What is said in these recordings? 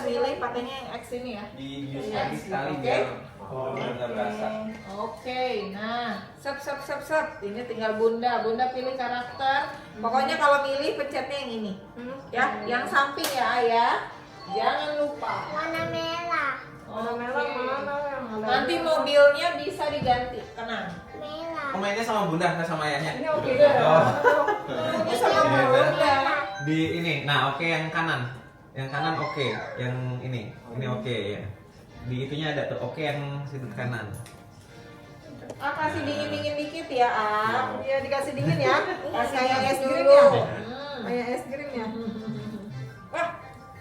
milih pakainya yang X ini ya. Dibius lagi sekali Oke. biar benar-benar berasa. Oke, nah, sep. Ini tinggal Bunda pilih karakter. Pokoknya kalau milih pencetnya yang ini, ya, yang samping ya Ayah. Jangan lupa. Warna merah. Warna merah mana yang ada? Nanti mobilnya bisa diganti, tenang. Merah. Pemainnya sama Bunda, nggak sama ayahnya. Ini oke deh. Oh. Ini sama Bunda. Di ini, nah oke yang kanan. Yang kanan oke, yang ini oke ya. Di itunya ada tuh oke yang sudut kanan. Kasih dingin dikit ya, Iya dikasih dingin ya. Kasih Kayak es es krim dulu. ya. Hmm. Kayak es krim ya. Wah,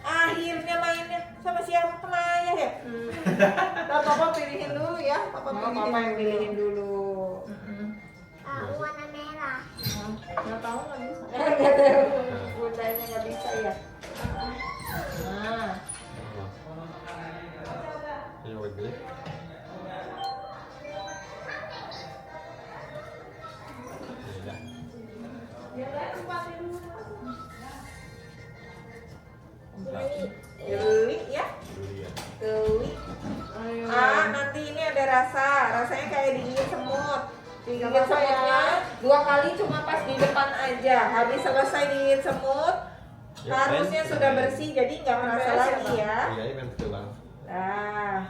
akhirnya mainnya sama siapa? Sama Ayah ya? Nah, papa pilihin dulu ya. Papa Papa yang pilihin dulu. Warna merah. Nggak tahu nggak bisa. Nggak tahu, Bundanya nggak bisa ya. Nah, geli ya, geli. Nanti ini ada rasanya kayak digigit semut. Digigit Nggak apa-apa semutnya ya. 2 kali cuma pas di depan aja. Habis selesai digigit semut, harusnya sudah bersih jadi nggak merasa lagi ya. Nah,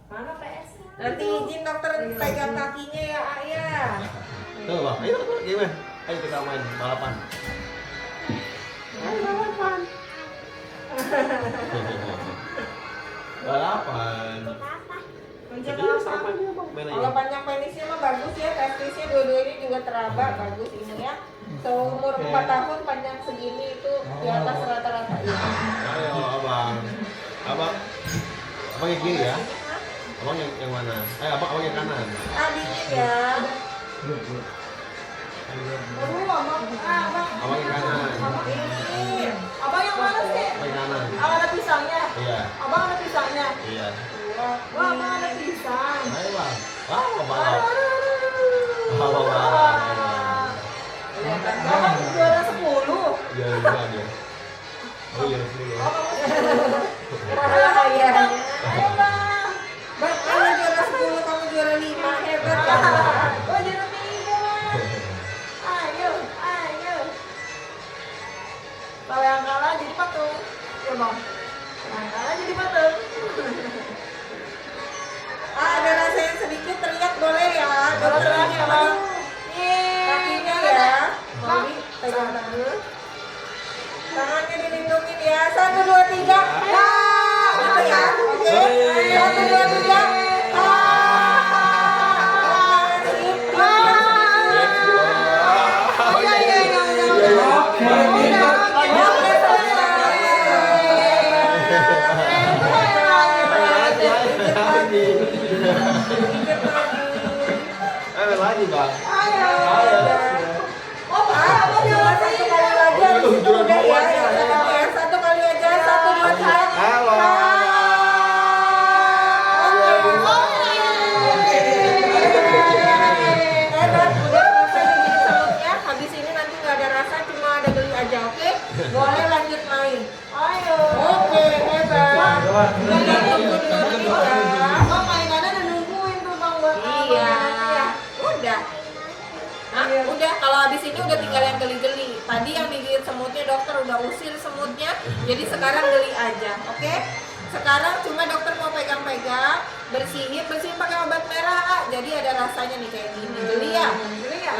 Mana PS-nya? nanti izin dokter pegang kakinya ya Ayah. Tuh bang, ayo gimana? Ayo kita main balapan. Balapan. Balapan. Apa? Mencet Jadi apa? sama dia bang, main Kalau aja. panjang penisnya mah bagus ya, testisnya dua-duanya juga teraba, bagus ini ya. Seumur 4 tahun panjang segini itu di atas rata-rata ya. Ayo abang, abang yang kiri ya. Abang yang mana? Abang yang kanan. Dingin ya. Aduh, abang. Abang. Abang yang kanan. Dingin. Abang yang mana sih? Abang yang kanan. Abang ada pisangnya. Iya, Abang ada pisangnya. iya. Wah, abang ada pisang. Ayo bang. Wah, balap. Aduh, aduh, aduh. Abang balap. Abang juara 10. Iya, iya dia. Oh iya, dulu. Ayahnya. Ayo bang. Bang, Ayah juara 10, kamu juara 5, hebat ya. Oh juara 3 bang. Ayo, ayo. Kalau yang kalah jadi patung. Ya bang. Yang kalah jadi patung. Ada rasa yang sedikit, teriak boleh ya. Kalau Dokter terakhir ini bang. kakinya ya. Mau dipegang tangan. Tangannya dilindungin ya. 1, 2, 3. Gitu ya. Oke. 1, 2, 3. Ayo lagi bang. Satu kali aja, 1, 2, 3. Halo. Habis ini nanti nggak ada rasa, cuma ada geli aja, oke? Boleh lanjut main. Ayo. Oke, hebat. Jangan tunggu dulu ya. Oh mainannya udah nungguin tuh bang buat Iya. abang. Udah. Hah? Udah, kalau habis ini udah tinggal yang geli-geli. Tadi yang digigit semutnya dokter udah usir semutnya, jadi sekarang geli aja, oke? Sekarang cuma dokter mau pegang-pegang, bersihin pakai obat merah, jadi ada rasanya nih kayak gini. Geli ya? Geli ya?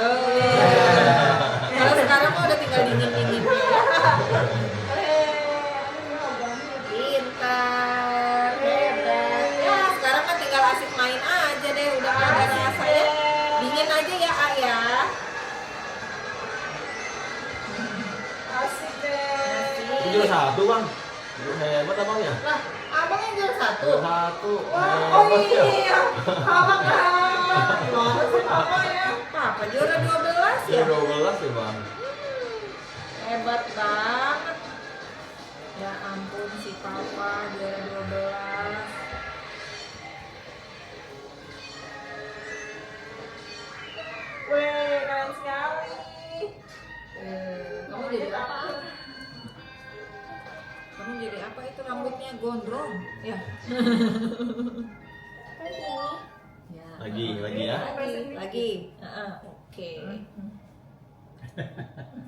Kalau sekarang mah udah tinggal dingin-dingin ya. Pintar, hebat. Ya, sekarang mah tinggal asik main aja deh, udah nggak ada rasanya. Dingin aja ya, Ayah. Asik deh. Ini juara 1 bang. Hebat abangnya. Lah, abang yang juara 1. Juara 1. Wah, oh iya. Abang kalah. Gimana sih papa ya? Papa juara 12 ya? Juara 12 ya bang. Hebat banget. Ya ampun si Papa juara 12. Weh, keren sekali. Kamu jadi apa? Kamu jadi apa itu rambutnya gondrong ya. Ya. Lagi ya. Lagi. Oke.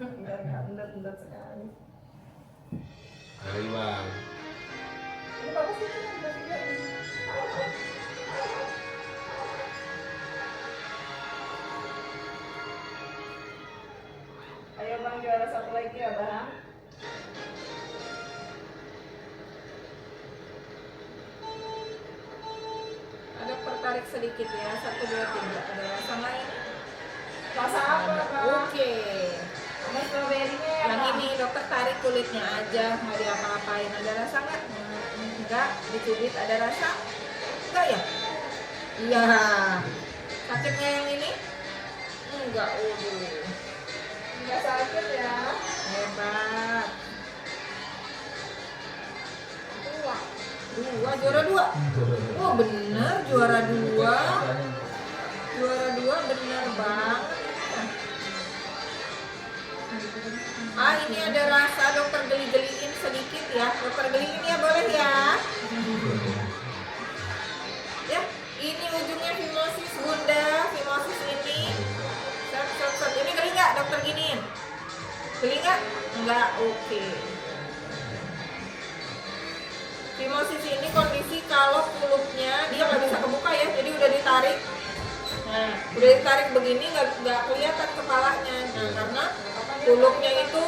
Enggak sekali. Mari bang. Ini bagus sih, enggak juga ini. Ayo bang, juara satu lagi ya bang. Ada tertarik sedikit ya. 1, 2, 3. Ada rasa lain? Rasa apa bang? Oke. Ada stroberinya ya Yang bang? ini dokter tarik kulitnya aja, nggak diapa-apain. Ada rasa nggak? Enggak. Dicubit ada rasa? Enggak ya? Iya. Sakitnya yang ini? Enggak. Enggak sakit ya. Hebat. Dua, juara 2. Oh bener, juara 2. Juara 2 bener banget. Ini ada rasa dokter geli-geliin sedikit ya. Dokter geliin ya, boleh ya. Ya, ini ujungnya fimosis bunda, fimosis ini. Set. Ini geli nggak dokter giniin? Geli nggak? Enggak, oke. Fimosis ini kondisi kalau kulupnya dia nggak bisa kebuka ya, jadi udah ditarik. Nah, udah ditarik begini nggak kelihatan kepalanya. Nah, karena kulupnya itu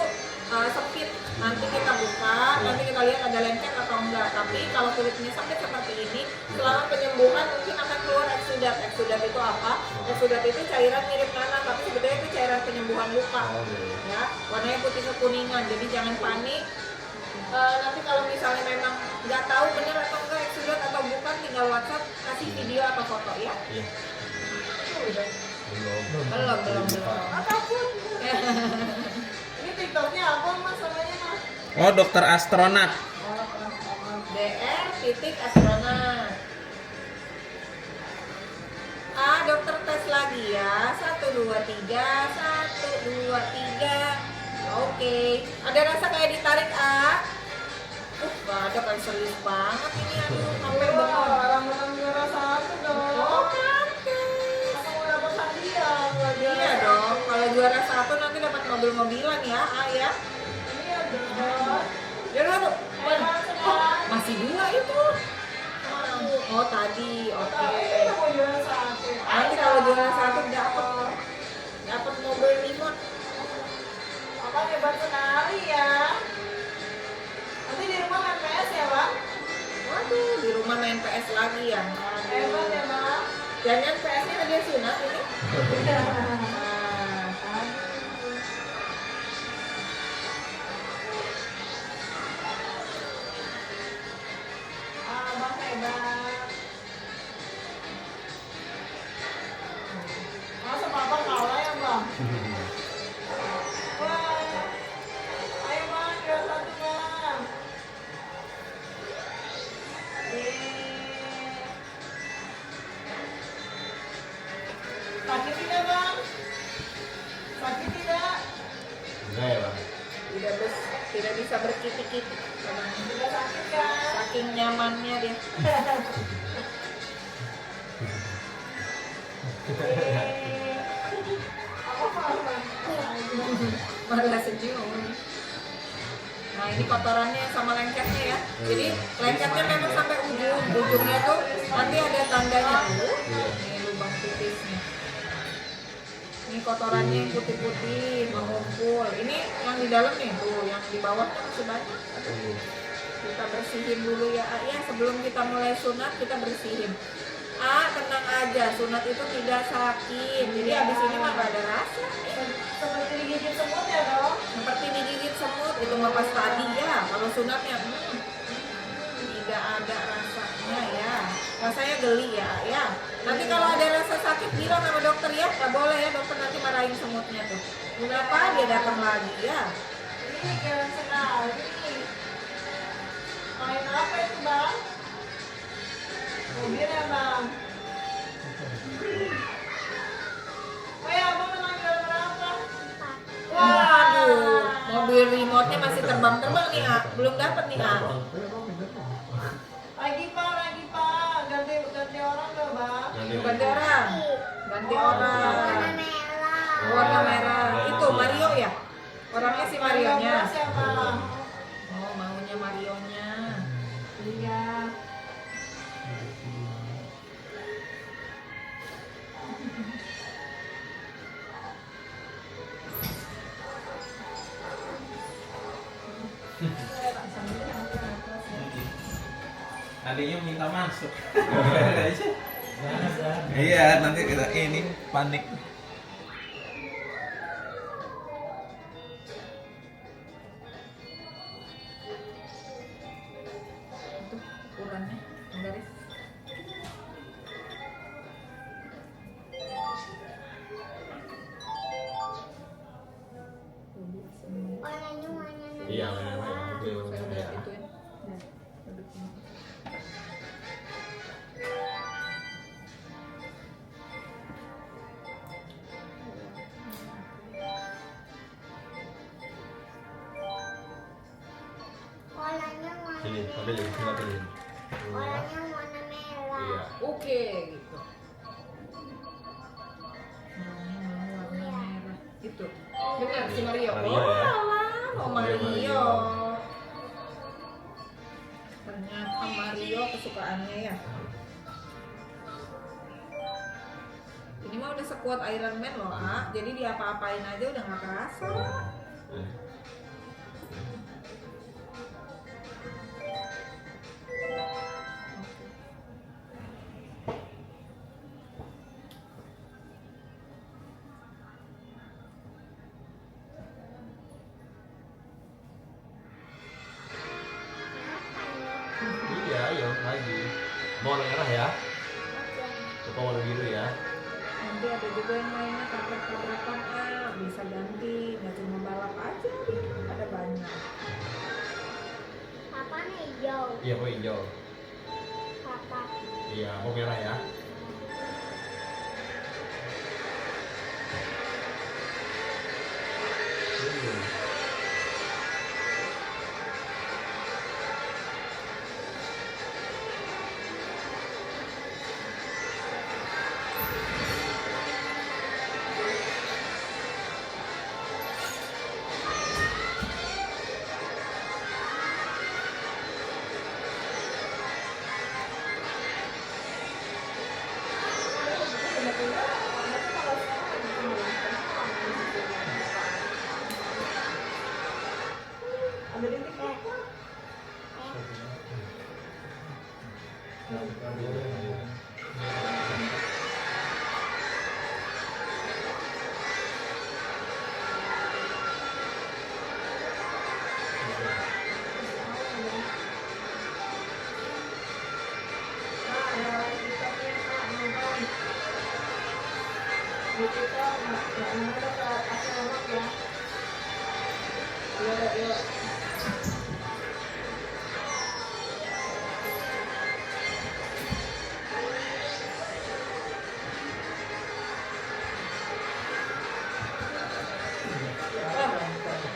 sempit. Nanti kita buka, nanti kita lihat ada lengket atau enggak. Tapi kalau kulitnya sempit seperti ini, selama penyembuhan mungkin akan keluar eksudat. Eksudat itu apa? Eksudat itu cairan mirip nanah, tapi sebetulnya itu cairan penyembuhan luka. Ya, warnanya putih kekuningan. Jadi jangan panik. Nanti kalau misalnya memang nggak tahu benar atau enggak eksudat atau bukan, tinggal WhatsApp kasih video atau foto ya. Iya. Belum. Takut. Ini TikToknya apa mas namanya mas? Oh, dokter astronot. DR.astronot. Dokter tes lagi ya. 1, 2, 3. 1, 2, 3. Oke. Ada rasa kayak ditarik gak ada, kayak serius banget ini. Hampir banget. Orang-orang juara satu dong. Oh, pantes. Aku mau dapat hadiah kalau juara Iya satu. dong. Kalau juara 1 nanti dapat mobil-mobilan ya, ya. Iya dong. Juara 1. Senang. Masih 2 itu. Oh, tadi. Oke. Ini mau juara satu. Nanti kalau juara 1 dapat mobil remote. Apa hebat sekali ya. Nanti di rumah main PS ya bang? Waduh, di rumah main PS lagi ya. Hebat ya bang. Jangan PS-nya ada sunat ini. Nah, Bang hebat. Masa papa kalah ya bang? Wah. Ayo bang, juara satu bang. Sakit tidak bang? Sakit tidak? Enggak ya bang. tidak bisa berkitik-kitik. Tidak sakit kan? Saking nyamannya dia. Malah senyum. Nah, ini kotorannya sama lengketnya ya. Jadi lengketnya memang sampai ujungnya tuh nanti ada tandanya tuh. Ini lubang tipisnya. Ini kotorannya yang putih-putih mengumpul. Ini yang di dalam nih tuh, yang di bawahnya masih banyak. Kita bersihin dulu ya. Ya, sebelum kita mulai sunat kita bersihin. Tenang aja, sunat itu tidak sakit. Jadi abis ini mah gak ada rasa. Seperti digigit semut ya dong? Seperti digigit semut itu mah pas tadi ya. Kalau sunatnya tidak ada rasanya ya. Rasanya geli ya. Ya. Nanti kalau ada rasa sakit bilang sama dokter ya. Gak boleh ya, dokter nanti marahin semutnya tuh. Kenapa dia datang lagi ya? Ini keren sekali. Main apa itu bang? Mobil ya bang? Oh ya abang menang juara berapa? Waduh, mobil remote semutnya masih terbang-terbang nih, A. Belum dapat nih, A. Lagi Pak, ganti orang dong Bang. Ganti orang. Ganti orang. Warna merah. Itu Mario ya? Orangnya si Marionya. Siapa? Oh, maunya Marionya. Iya. Adiknya minta masuk. Iya, nanti kita ini panik. Itu ukurannya. Bentar ya. Iya, memang. Oke, Saya oke. udah ituin. Nah, lebih sini. Sini, ambilin, sini ambilin. Iya. Oke, gitu. Warna merah. Itu. Benar si Mario. Mario ya. Oh, Mario. Ternyata Mario kesukaannya ya. Ini mah udah sekuat Iron Man loh, A. Jadi diapa-apain aja udah nggak kerasa. Iya, ayo lagi. Mau warna merah ya? Coba warna biru ya. Nanti ada juga yang mainnya tabrak-tabrakan, A. Bisa ganti, nggak cuma balap aja. Ada banyak. Iya, mau hijau. Iya, mau merah ya. Ada di TikTok. Di TikTok nggak ada kasih nomor ya. Iya.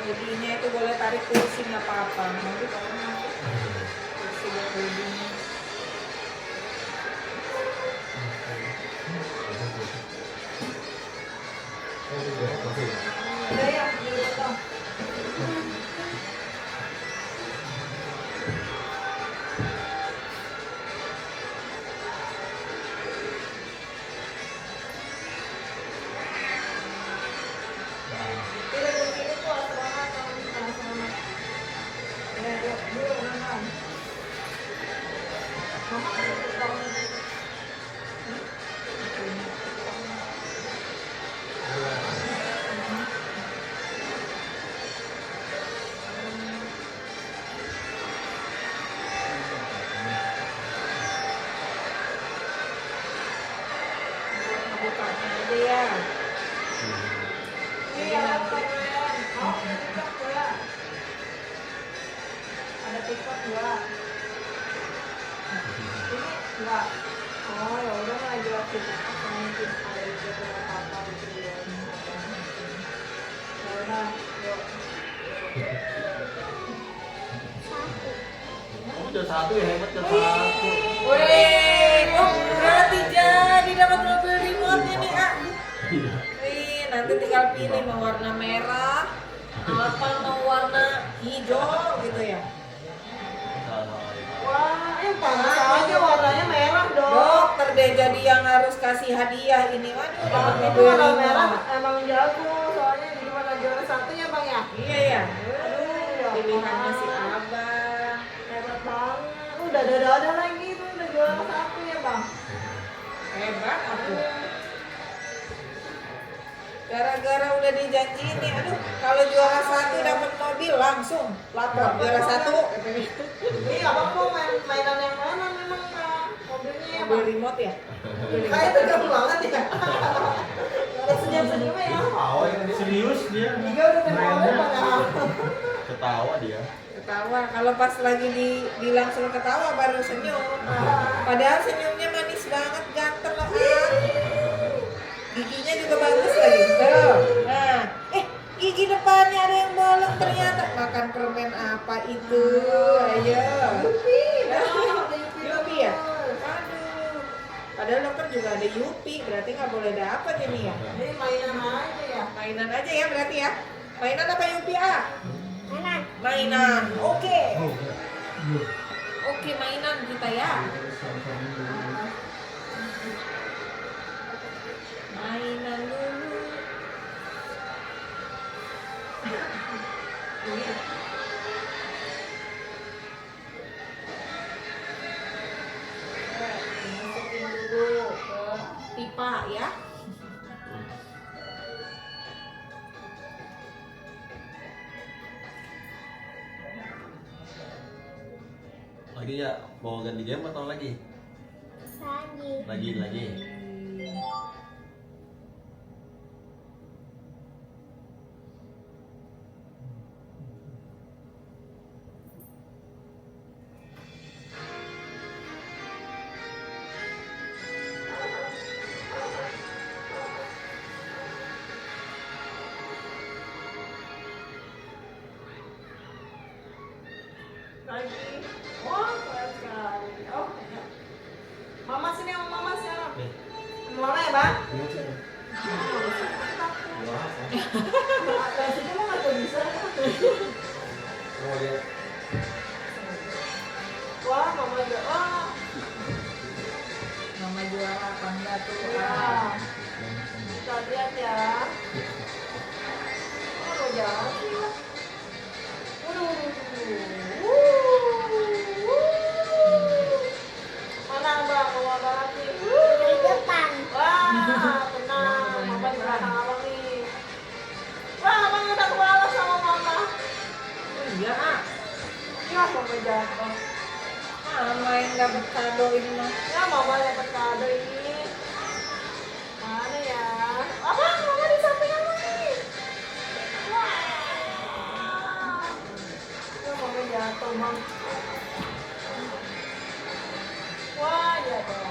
Babynya itu boleh tarik kursi nggak apa-apa. Nanti kalau nanti kursi buat babynya. Ada ya, di TikTok. Tidak begini tuh semangat kamu semangat. Ya, yuk, nonton. Mama ada TikTok. Bukanya aja ya. Iya, keren. Oh, ada TikTok ya. Ada TikTok ya. Ini enggak. Oh, ya udah nggak jelasin apa mungkin ada itu apa gitu ya. Ya udah, yuk. jual satu ya, hebat jual satu. Wih, oh berarti jadi dapat mobil remote-nya nih, ah. Iya. Wih, nanti tinggal pilih mau warna merah, apa mau warna hijau gitu ya. Wah, pantas aja warnanya merah dong. Dokter deh jadi yang harus kasih hadiah ini. Waduh, dapat Itu mobil warna merah remote. emang jago, soalnya gimana juara satu ya bang ya? Iya ya. Aduh, Pilihannya si Abang. Abang. Hebat banget. Udah ada lagi tuh udah juara satu ya bang. Hebat aku. Gara-gara udah dijanjiin nih, aduh kalau juara satu dapat mobil langsung lapor juara satu. Ini abang mau mainan yang mana memang bang? Mobilnya ya Mobil bang? remote ya. Mobil remote. Kayak tegang banget ya. Ada senyum-senyumnya ya. Ketawa ini serius dia. Tiga udah main mobil bang ya. Ketawa dia. Ketawa kalau pas lagi bilang suruh ketawa baru senyum. Padahal senyumnya manis banget, ganteng lah. Giginya juga bagus lagi. Tuh. Nah, gigi depannya ada yang bolong ternyata. Makan permen apa itu? Ayo. Yupi, Yupi ya? Aduh. Padahal dokter juga ada Yupi, berarti nggak boleh dapat ini ya. Ini mainan aja ya. Mainan aja ya berarti ya. Mainan apa Yupi ah? Mainan. Mainan. Oke. Oke, mainan kita ya. Mainan dulu. Masukin dulu ke pipa ya. Lagi ya, mau ganti game atau lagi? Lagi. Lagi. Wah, keren sekali. Oh, ya. Mama sini sama mama sekarang. Nih. Mama ya bang? Ini sih. Dari situ mah nggak bisa. Mau lihat. Wah, mama juga. Wah, Mama juara apa enggak tuh? ya. Kita lihat ya. Oh, lo jalan sih lah. Mana bang? Mau apa lagi? Di depan. Wah, tenang. Mama di belakang abang nih. Wah, abang udah kewala sama mama. Oh iya ah. Ya, mama jatuh. Mama yang dapat kado ini mah. Ya, mama dapat kado ini. Mana ya? Abang, mama di samping abang nih. Wah. Ya, mama jatuh, bang. Wah, jatuh.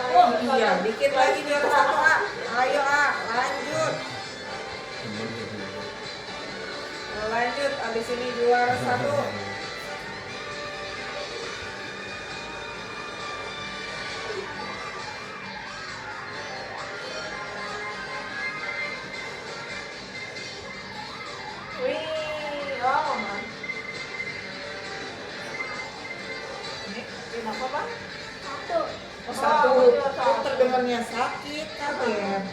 Oh iya, dikit lagi juara satu ah. Ayo ah, lanjut. Lanjut, abis ini juara satu. Wih, oh mama. Ini Ini apa bang? oh, satu. Dokter dengarnya sakit kaget.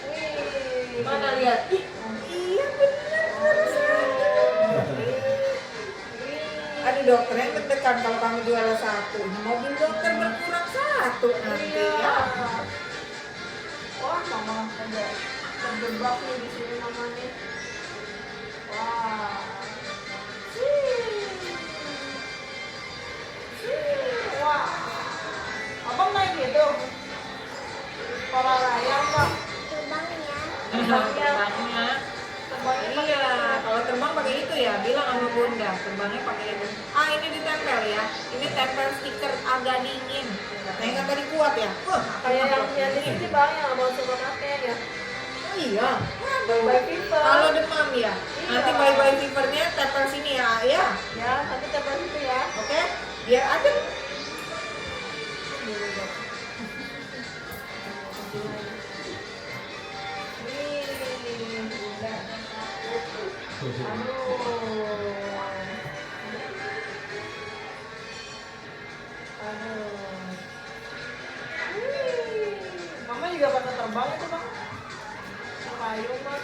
Wih. Mana lihat? Ih, iya benar juara satu. Aduh dokter yang deg-degan kalau kamu juara satu. Mobil dokter berkurang satu nanti ya. Wah, mama ada terjebak nih di sini mama nih. Wah. Wah. Abang naik gitu. Para layang bang. Terbangnya. Terbangnya pakai Iya, kalau terbang pakai itu ya, bilang sama bunda, terbangnya pakai itu. Ah ini ditempel ya, ini tempel stiker agak dingin. Katanya nggak tadi kuat kuat ya. Kayak yang ini bang yang abang suka pakai ya. Oh iya. Bye fever. Kalau demam ya. Nanti Iya. bye fevernya tempel sini ya, ya. Ya, nanti coba itu ya. Oke? Biar adem. Mama juga pada terbang itu bang. Payung bang.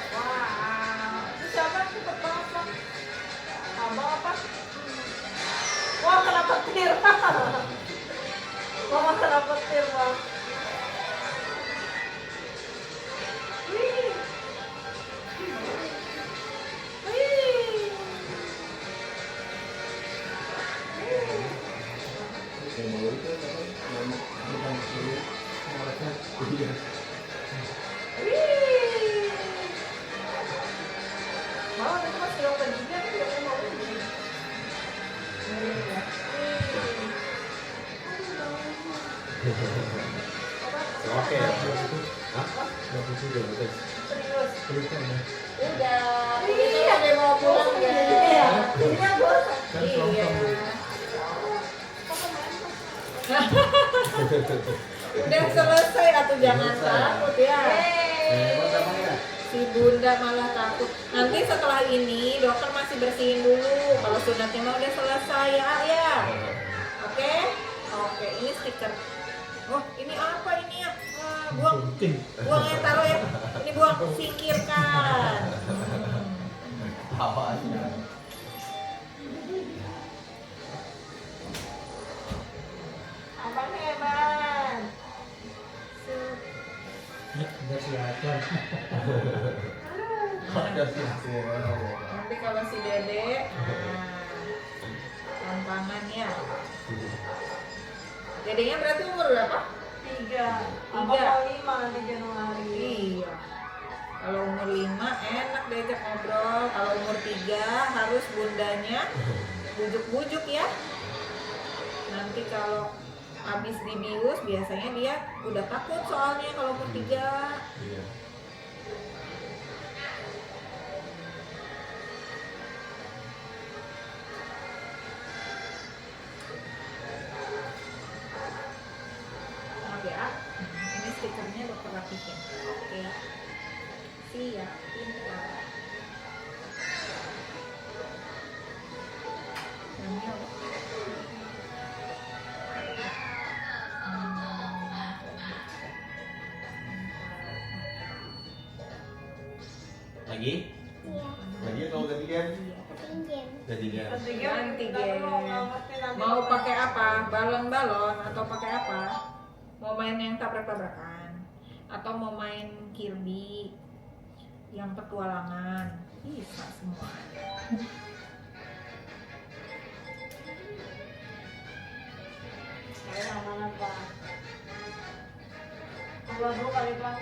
Wah, itu siapa cepet banget bang? Abang apa? Wah, kena petir. Mama kena petir bang. Wih. Wih. Wih. Mama tadi masih dokter juga nih, dokter mau ini. Oke. Hah? Serius. Udah. Ini udah mau pulang ya. Iya. Ininya gosok. Iya. Udah selesai atau jangan takut ya. Si bunda malah takut. Nanti setelah ini dokter masih bersihin dulu. Kalau sunatnya mah udah selesai ya, ya. Oke? Oke, ini stiker. Oh, ini apa ini ya? Buang. Buang ya, taruh ya. Ini buang, singkirkan. Abang hebat. Nanti kalau si Dede, tampangan ya. Dedenya berarti umur berapa? 3. Abang mau 5 nanti Januari. Iya. Kalau umur 5 enak diajak ngobrol. Kalau umur 3 harus bundanya bujuk-bujuk ya. Nanti kalau habis dibius biasanya dia udah takut soalnya kalau umur 3. Iya. Maaf ya. Ini stikernya dokter rapihin. Oke. Siap, pintar. Namanya apa? Lagi? Lagi kalau ketiga? Ketiga. Antigen. Mau pakai apa? Balon-balon atau pakai apa? Mau main yang tabrak-tabrakan atau mau main Kirby yang petualangan? Bisa semua. Saya yang mana bang? Keluar dulu kali bang.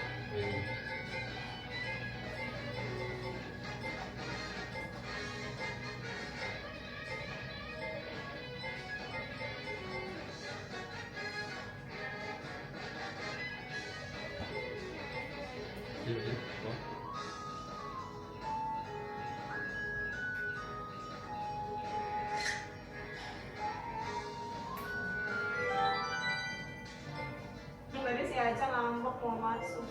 Tadi si Aca ngambek mau masuk.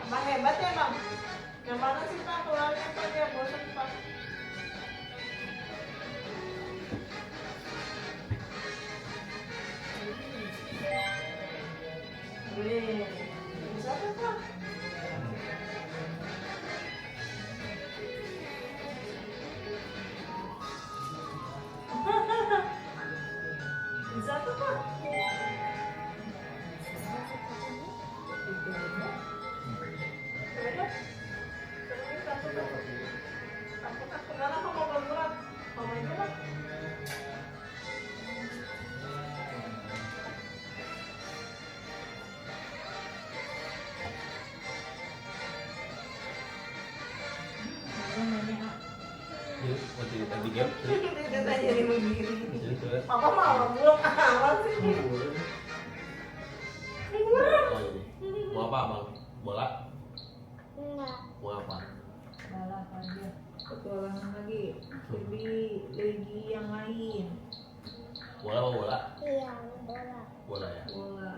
Abang hebat ya bang? Yang mana sih pak keluarnya pak dia bosan pak? Wih, bisa tuh pak? Bisa tuh pak? Coba di game. Dia tanya di begini. Jadi tuh. Papa mau belum amat sih. Oh ini. Mau apa bang? Bola? Mau apa? Balap aja. Petualangan lagi. Jadi lagi yang lain. Bola apa bola? Iya, bola. Bola ya. Bola.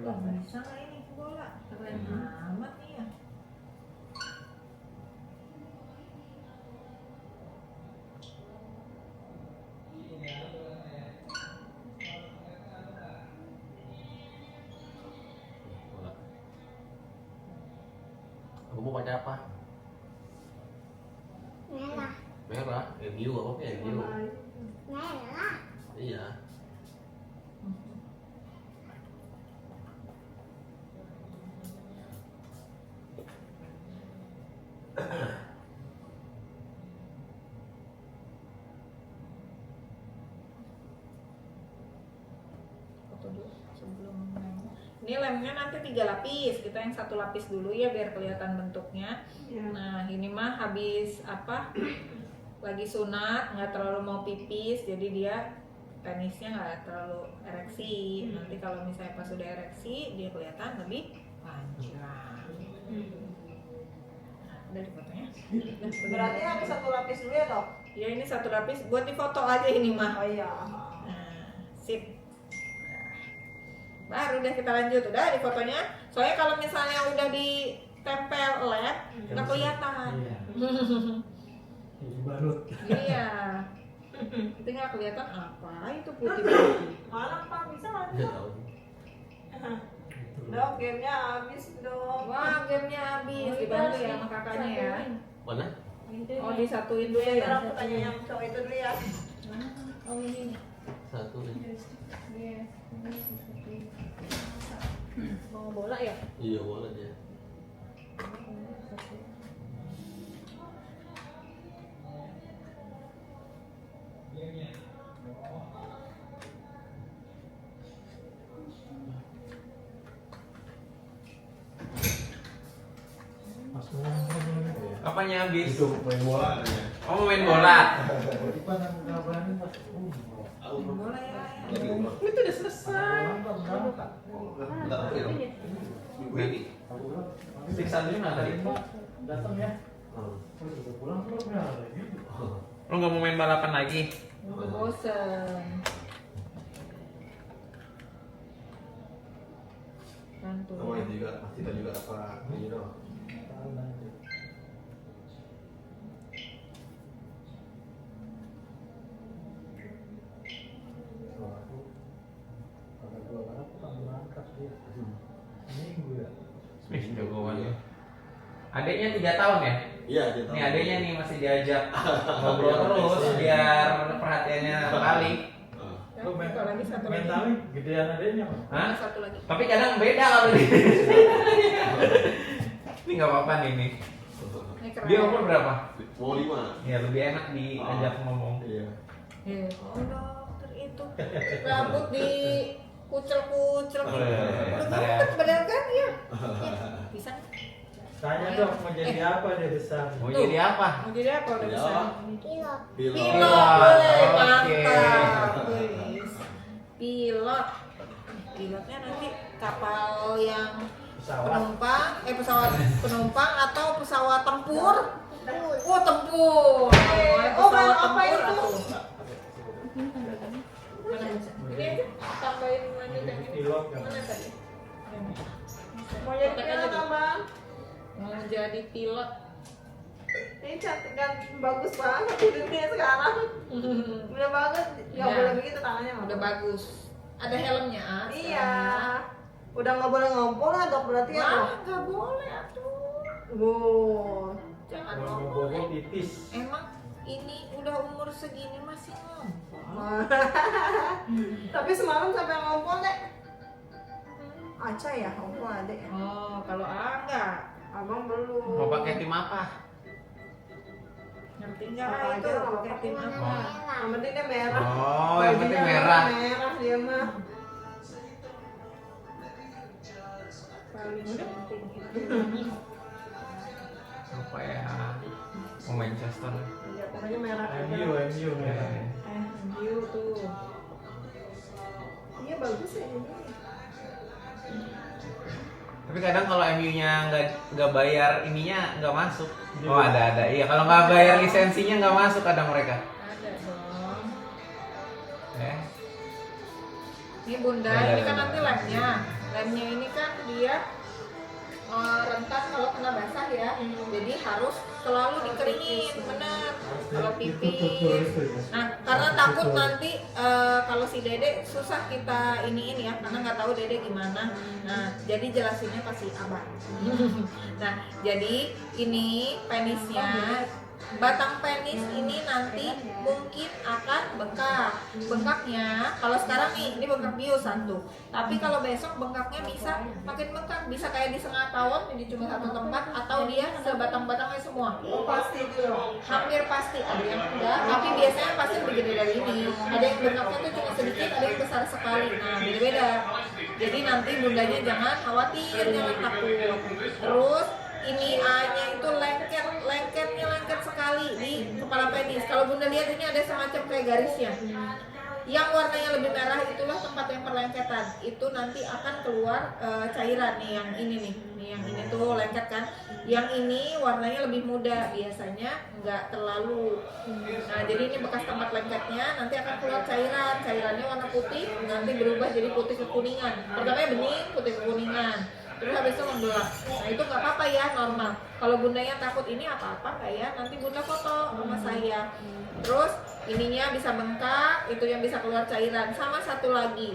Wah, bisa nggak ini bola? Keren amat nih ya. Bola. Kamu mau pakai apa? Merah. Merah. MU apa sih MU? Merah. Iya. Foto dulu sebelum lem. Ini lemnya nanti 3 lapis. Kita yang 1 lapis dulu ya biar kelihatan bentuknya. Iya. Nah ini mah habis apa? Lagi sunat, nggak terlalu mau pipis, jadi dia penisnya nggak terlalu ereksi. Nanti kalau misalnya pas sudah ereksi, dia kelihatan lebih panjang. Udah di fotonya? Berarti harus 1 lapis dulu ya dok? Ya ini 1 lapis buat difoto aja ini mah. Oh iya. Nah, sip. Baru deh kita lanjut, udah di fotonya. Soalnya kalau misalnya udah ditempel led, nggak kelihatan. Balut. Iya. Itu nggak kelihatan apa itu putih-putih. Mana pak bisa nggak Nggak dok? tahu. Dok gamenya habis dok. Wah, gamenya habis. Dibantu ya sama kakaknya ya. Mana? Oh, disatuin dulu Biar ya. aku tanya yang cowok itu dulu ya. Oh, ini. Satu nih. Yes. Mau bola ya? Iya bola dia. Apanya habis? Itu main bola ya. Oh, mau main bola. Bola ya. Itu udah selesai. Enggak oke dong. Minggu ini. Siksa dulu nggak tadi? Datang ya. Hmm. Pulang ya. Lo nggak mau main balapan lagi? Udah bosen. Bantu. Oh ini juga kita juga apa ini dong. Wih, jagoan ya. Adiknya 3 tahun ya? Iya, dia tahu. Nih adiknya nih masih diajak ngobrol terus biar perhatiannya balik. Lu main Satu lagi, satu lagi. mentalnya gedean adanya. Hah? Satu lagi. Tapi kadang beda kalau di. Ini nggak apa-apa nih nih. Ini keren. Dia umur berapa? Mau 5. Ya lebih enak diajak ngomong. Iya. Oh dokter itu rambut di kucel-kucel Oh, iya. udah Ntar ya. gendut badan kan ya. Bisa Tanya dong mau jadi apa dia besar. Mau Tuh. jadi apa? mau jadi apa udah Ya. besar Pilot. Pilot. pilot boleh Oke. mantap Wis. Pilot pilotnya nanti kapal yang Pesawat. pesawat penumpang atau pesawat tempur. Bus. Oh tempur. Oh, Pesawat apa itu? atuh. Mana bisa? Ini aja tambahin lanjut yang ini. Pilot kan. Mana tadi? Mau jadi pilot abang? Mau jadi pilot. Ini cantik dan bagus banget hidupnya sekarang. Udah bagus, nggak Ya. boleh begitu tangannya. Bang. Udah bagus. Ada helmnya ah. Iya. Udah nggak boleh ngompol lah dok berarti ya dok. Wah, nggak boleh atuh. Wow. Jangan Kalau mau ngomong. bobo titis. Emang ini udah umur segini masih ngomong. Tapi semalam sampai ngompol deh. Aca ya, ngompol adek ya. Oh, kalau enggak. Abang belum. Mau pakai tim apa? Ngerti enggak Apa itu? aja, Pakai tim Warna apa? merah. Yang penting dia merah. Oh, yang penting Bajunya merah. Merah dia mah. Paling penting itu. Apa ya? Mau Manchester. Iya, pokoknya merah. MU merah. MU tuh. Iya bagus ya ini. Tapi kadang kalau MU-nya nggak bayar ininya nggak masuk. Oh ada. Iya kalau nggak bayar lisensinya nggak masuk kadang mereka. Ada dong. Ini bunda, Ada. ini kan nanti lemnya. Lemnya ini kan dia rentan kalau kena basah ya. Jadi harus selalu dikeringin, benar. Kalau pipis. Nah, karena takut nanti kalau si Dede susah kita iniin ya, karena nggak tahu Dede gimana. Nah, jadi jelasinnya pasti abang. Nah, jadi ini penisnya, batang penis ini nanti mungkin akan bengkak. Bengkaknya kalau sekarang nih ini bengkak bius satu, tapi kalau besok bengkaknya bisa makin bengkak, bisa kayak di setengah tahun jadi cuma satu tempat, atau dia sebatang-batangnya semua. Oh pasti itu dong. Hampir pasti ada yang enggak, tapi biasanya pasti lebih gede dari ini. Ada yang bengkaknya tuh cuma sedikit, ada yang besar sekali. Nah, beda-beda. Jadi nanti bundanya jangan khawatir, jangan takut. Terus ini A-nya itu lengketnya lengket sekali di kepala penis. Kalau bunda lihat ini ada semacam kayak garisnya. Yang warnanya lebih merah itulah tempat yang perlengketan. Itu nanti akan keluar cairan nih, yang ini nih. Nih yang ini tuh lengket kan. Yang ini warnanya lebih muda, biasanya nggak terlalu. Nah, jadi ini bekas tempat lengketnya, nanti akan keluar cairan. Cairannya warna putih, nanti berubah jadi putih kekuningan. Pertamanya bening, putih kekuningan. Terus habis itu membelah. Nah itu nggak apa-apa ya, normal. Kalau bundanya takut ini apa-apa nggak ya? Nanti bunda foto sama saya. Terus ininya bisa bengkak, itu yang bisa keluar cairan. Sama satu lagi,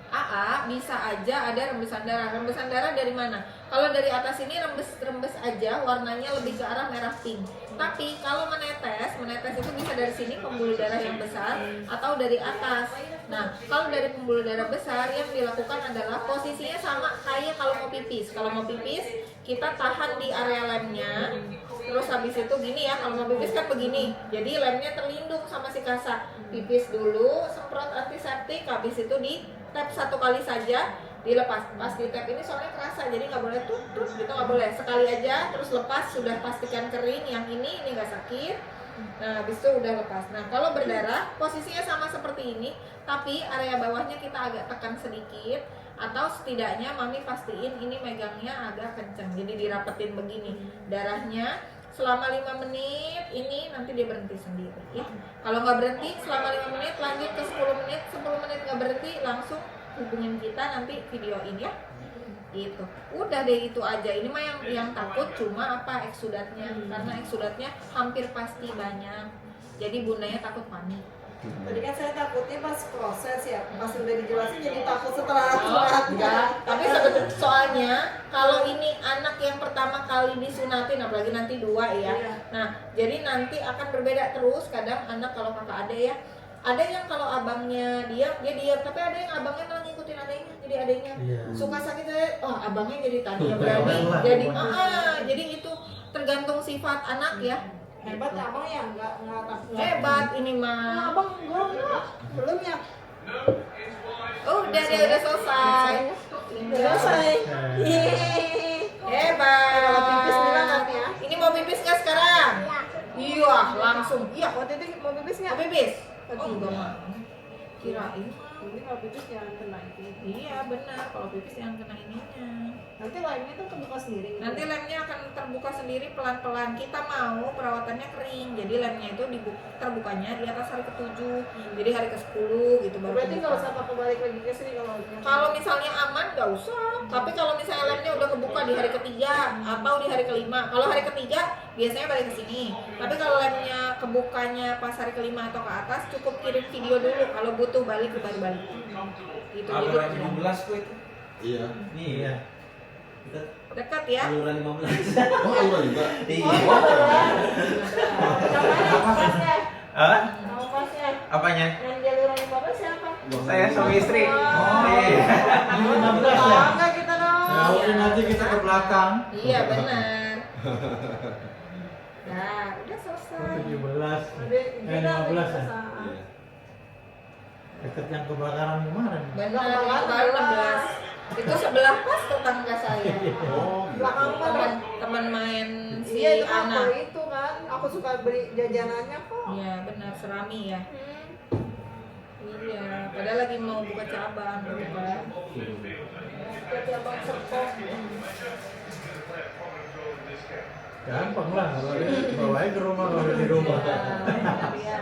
AA bisa aja ada rembesan darah. Rembesan darah dari mana? Kalau dari atas ini rembes aja, warnanya lebih ke arah merah pink. Tapi kalau menetes itu bisa dari sini pembuluh darah yang besar atau dari atas. Nah, kalau dari pembuluh darah besar yang dilakukan adalah posisinya sama kayak kalau mau pipis. Kalau mau pipis, kita tahan di area lemnya. Terus habis itu gini ya, kalau mau pipis kan begini. Jadi lemnya terlindung sama si kasa. Pipis dulu, semprot antiseptik, habis itu di tap satu kali saja, dilepas. Pas di tap ini soalnya kerasa, jadi nggak boleh terus gitu, nggak boleh. Sekali aja, terus lepas, sudah pastikan kering. Yang ini nggak sakit. Nah, habis itu udah lepas. Nah, kalau berdarah, posisinya sama seperti ini, tapi area bawahnya kita agak tekan sedikit, atau setidaknya mami pastiin ini megangnya agak kencang. Jadi dirapetin begini. Darahnya selama 5 menit, ini nanti dia berhenti sendiri ya. Kalau nggak berhenti selama 5 menit, lanjut ke 10 menit. 10 menit nggak berhenti, langsung hubungin kita, nanti videoin ya. Gitu. Udah deh, itu aja. Ini mah yang takut cuma apa, eksudatnya. Karena eksudatnya hampir pasti banyak. Jadi bundanya takut panik. Tadi kan saya takutnya pas proses ya, pas udah dijelasin jadi takut setelah Oh, sunat. enggak. Tapi soalnya kalau ini anak yang pertama kali disunatin, apalagi nanti 2 ya. Iya. Nah, jadi nanti akan berbeda terus. Kadang anak kalau kakak ada ya, ada yang kalau abangnya dia diam, tapi ada yang abangnya malah ngikutin adanya. Jadi adanya Iya. suka sakit, oh abangnya jadi tadi ya Bawel berani. lah, Jadi pokoknya. jadi itu tergantung sifat anak ya. Hebat ya abang ya, nggak takut. Hebat ini Nah, mah. abang belum ya? Udah dia udah selesai. Selesai. Yeay. Hebat. Kalau pipis bilang nanti ya. Ini mau pipis nggak sekarang? Iya, langsung. Iya, Waktu itu mau pipis nggak? mau pipis? Tadi. Oh, enggak mau. Kirain. Ini kalau pipis jangan kena itu. Iya, benar. Kalau pipis yang kena ininya. Nanti lainnya tuh kebuka sendiri. Nanti lemnya akan terbuka sendiri pelan-pelan. Kita mau perawatannya kering. Jadi lemnya itu terbukanya di atas hari ke-7. Jadi hari ke-10 gitu baru Berarti nggak kebuka. usah pakai balik lagi ke sini kalau Kalau misalnya aman nggak usah. Tapi kalau misalnya lemnya udah kebuka di hari ke-3 atau di hari ke-5. Kalau hari ke-3 biasanya balik ke sini. Tapi kalau lemnya kebukanya pas hari ke-5 atau ke atas, cukup kirim video dulu. Kalau butuh balik baru balik. Gitu. Kalau Jadi 15 kok itu. Iya. Iya. Kita dekat ya. saluran 15. Oh, iya juga. Iya. Hah? Nama pasnya. Apanya? Yang jaluran bapak siapa? Saya suami istri. Oh. Iya. Ini 15 ya? Enggak kita dong. Nah, udah nanti kita ke belakang. Iya benar. Nah, udah selesai. 17. Kita 15 ya? Iya. Deket yang kebakaran kemarin. Benar, baru 16. Itu sebelah pas tetangga saya. Oh, Belakang gitu. mana? Teman main si Iya itu kan Ana. itu kan. Aku suka beli jajanannya kok. Iya benar, Serami ya. Hmm. Iya, padahal lagi mau buka cabang gitu kan. Buka cabang Serpong. Gampang lah kalau bawa aja ke rumah kalau di rumah. Iya.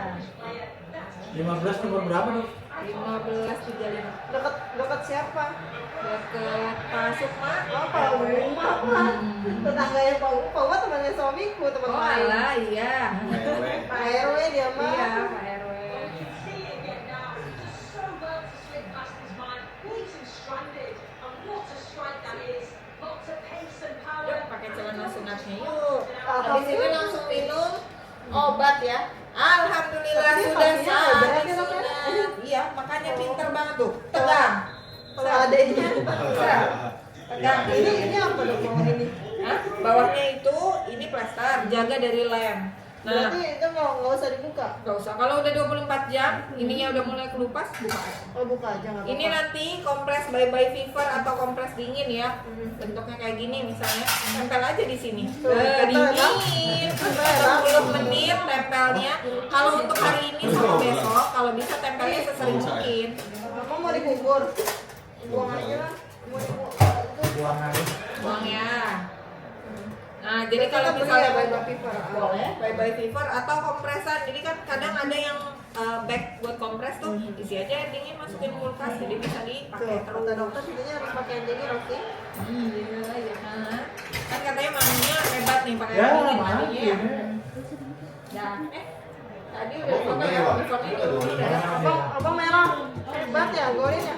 15 nomor berapa dok? 15.35. Dekat siapa? Dekat Pak Sukma. Oh, Pak Uma. Tetangganya Pak Uma. Pak Uma temannya suamiku, teman Oh main. alah, iya. Pak RW dia mah. Iya, Pak RW. Yuk, pakai celana sunatnya yuk. Habis ini langsung minum obat ya. Alhamdulillah Tapi sudah kakinya ada berat ya, Dok, ya? sunat. Iya, makanya pinter banget tuh. Tegang. Kalau adanya. Tegang. Ini apa dok mau ini? Hah? Bawahnya itu ini plester, jaga dari lem. Nah, Berarti itu nggak usah dibuka. gak usah. Kalau udah 24 jam, ininya udah mulai kelupas, buka aja. Oh buka aja nggak apa-apa. Ini nanti kompres bye-bye fever atau kompres dingin ya. Bentuknya kayak gini misalnya. Tempel aja di sini. Tuh, tempel, Dingin. 10 menit tempelnya. Kalau untuk hari ini sama besok, kalau bisa tempelnya sesering mungkin. Kamu mau dikubur? Buang aja lah. Mau dikubur. Buang aja. Buang ya. Nah, jadi kalau misalnya bye fever. boleh bye-bye fever atau kompresan. Jadi kan kadang ada yang bag buat kompres tuh isi aja air dingin masukin kulkas jadi bisa dipakai Tuh, terus. kata dokter intinya harus pakai yang dingin, oke? Iya, ya. Kan katanya mandinya hebat nih pakai Ya, air dingin mati mandinya ya. ini. Nah, tadi udah foto ya, foto ini udah. Abang merah. Hebat ya, golin ya?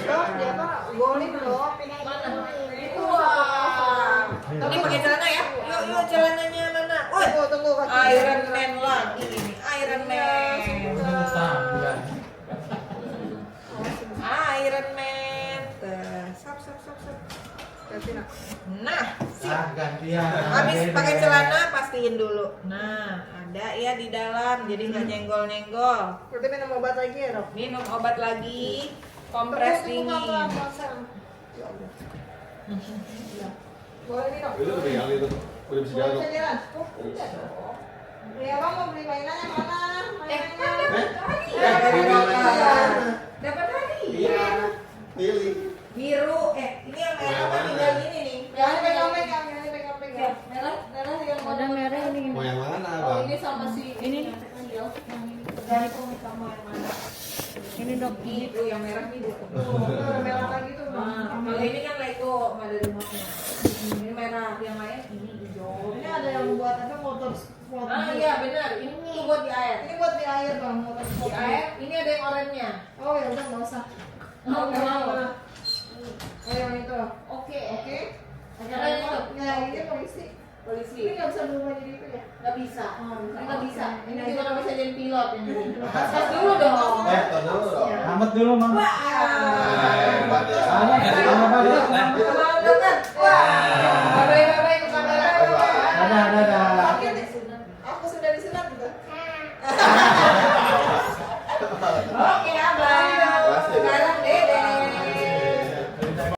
Dok, dia tuh golin dok. Wah, ini pakai celana ya? Yuk, celananya mana? Woi, Tunggu kaki. Iron Man lagi ini, Iron Man. Mentang, bukan. Iron Man. Sap. Ganti nak. Nah, sip. Gantian. Habis Beda. pakai celana pastiin dulu. Nah, ada ya di dalam, jadi nggak nyenggol-nyenggol. Berarti minum obat lagi ya dok? Minum obat lagi, kompres dingin. Boleh nih dok. Itu udah jalan itu. Udah bisa jalan. Bisa jalan? Oh, udah dong. Ya abang mau beli mainan yang mana? Mainannya. Dapat hari. Iya. Pilih. Biru, ini yang merah apa tinggal ini nih? Jangan pegang-pegang, jangan pegang-pegang. Merah yang Ada merah ini. Mau yang mana Oh, bang? ini sama si ini kecil. Tergantung kamu yang mana. Ini dok. Itu yang merah nih dulu. Tuh, merah lagi tuh bang. Nah, kalau ini kan Lego ada remote-nya. Ini merah, yang lain ini hijau. Ini ada yang buat apa motor sport. Ah iya benar, ini buat di air. Ini buat di air bang, motor Di sport. air, ini ada yang oranye-nya. Oh ya udah nggak usah. Oh, nggak mau. Oh yang itu. Oke. Oke. Ada yang itu. Ya ini polisi. Polisi. Ini nggak bisa berubah jadi itu ya? Nggak bisa. Oh, Ini nggak bisa. Ini juga nggak bisa jadi pilot yang ini. Tes dulu dong. Tar dulu dong. Amat dulu, Mang. Hebat ya. Amat, amat, amat. Mau dekat. Wah.